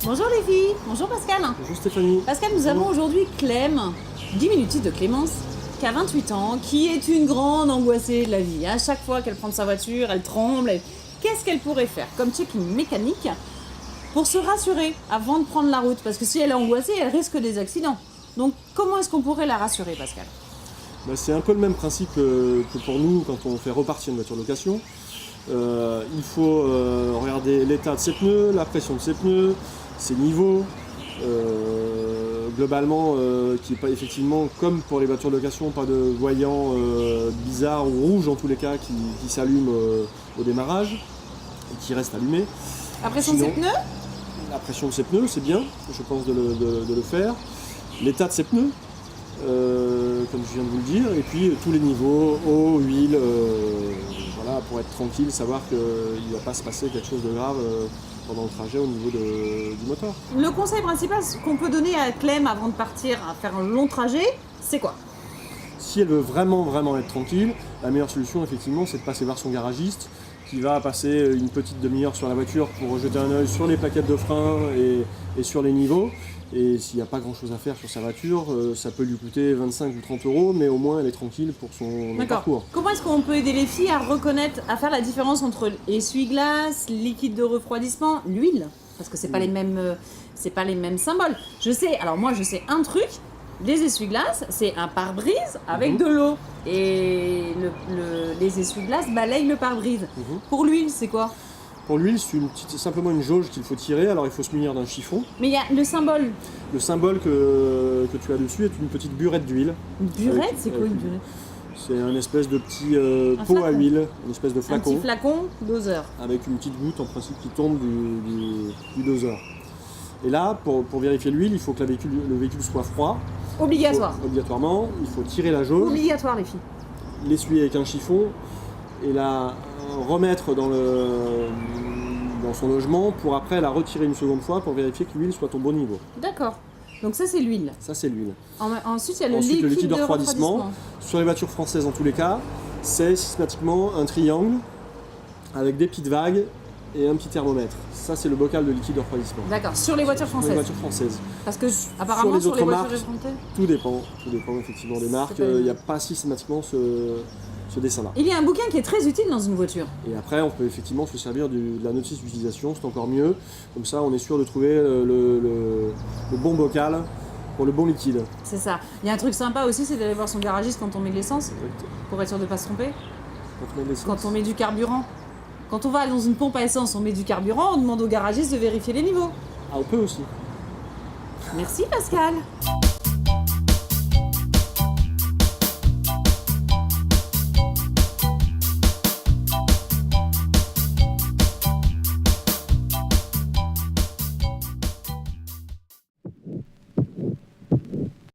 Bonjour les filles, bonjour Pascal. Bonjour Stéphanie. Pascal, nous avons aujourd'hui Clem, diminutif de Clémence, qui a 28 ans, qui est une grande angoissée de la vie. À chaque fois qu'elle prend sa voiture, elle tremble. Qu'est-ce qu'elle pourrait faire comme checking mécanique pour se rassurer avant de prendre la route? Parce que si elle est angoissée, elle risque des accidents. Donc comment est-ce qu'on pourrait la rassurer, Pascal? C'est un peu le même principe que pour nous quand on fait repartir une voiture de location. Il faut regarder l'état de ses pneus, la pression de ses pneus, ses niveaux, globalement qu'il n'y ait pas effectivement, comme pour les voitures de location, pas de voyants bizarres ou rouges en tous les cas qui s'allument au démarrage et qui restent allumés. La pression de ses pneus? La pression de ses pneus, c'est bien, je pense de le faire. L'état de ses pneus, comme je viens de vous le dire, et puis tous les niveaux, eau, huile, voilà, pour être tranquille, savoir qu'il ne va pas se passer quelque chose de grave pendant le trajet au niveau du moteur. Le conseil principal qu'on peut donner à Clem avant de partir à faire un long trajet, c'est quoi? Si elle veut vraiment être tranquille, la meilleure solution effectivement c'est de passer voir son garagiste qui va passer une petite demi-heure sur la voiture pour jeter un œil sur les plaquettes de frein et sur les niveaux. Et s'il n'y a pas grand chose à faire sur sa voiture, ça peut lui coûter 25 ou 30 €, mais au moins elle est tranquille pour son parcours. Comment est-ce qu'on peut aider les filles à reconnaître, à faire la différence entre essuie-glace, liquide de refroidissement, l'huile? Parce que c'est pas les mêmes symboles. Je sais un truc, les essuie-glaces, c'est un pare-brise avec de l'eau. Et les essuie-glaces balayent le pare-brise. Pour l'huile, c'est quoi? Pour l'huile, c'est simplement une jauge qu'il faut tirer, alors il faut se munir d'un chiffon. Mais il y a le symbole. Le symbole que tu as dessus est une petite burette d'huile. Une burette, c'est quoi une burette? C'est un espèce de petit pot à huile, une espèce de flacon. Un petit flacon doseur. Avec une petite goutte en principe qui tombe du doseur. Et là, pour vérifier l'huile, il faut que le véhicule soit froid. Obligatoire. Obligatoirement, il faut tirer la jauge. Obligatoire les filles. L'essuyer avec un chiffon et la remettre dans son logement pour après la retirer une seconde fois pour vérifier que l'huile soit au bon niveau. D'accord. Donc ça c'est l'huile. Ça c'est l'huile. Ensuite il y a le liquide de refroidissement. Sur les voitures françaises en tous les cas, c'est systématiquement un triangle avec des petites vagues et un petit thermomètre. Ça c'est le bocal de liquide de refroidissement. D'accord, sur les voitures françaises. Sur les voitures françaises. Parce que apparemment sur les voitures marques, étrangères. tout dépend effectivement des marques. Il n'y a pas systématiquement ce dessin-là. Il y a un bouquin qui est très utile dans une voiture. Et après, on peut effectivement se servir de la notice d'utilisation, c'est encore mieux. Comme ça, on est sûr de trouver le bon bocal pour le bon liquide. C'est ça. Il y a un truc sympa aussi, c'est d'aller voir son garagiste quand on met de l'essence, pour être sûr de ne pas se tromper. Quand on met du carburant. Quand on va dans une pompe à essence, on met du carburant, on demande au garagiste de vérifier les niveaux. Ah, on peut aussi. Merci Pascal.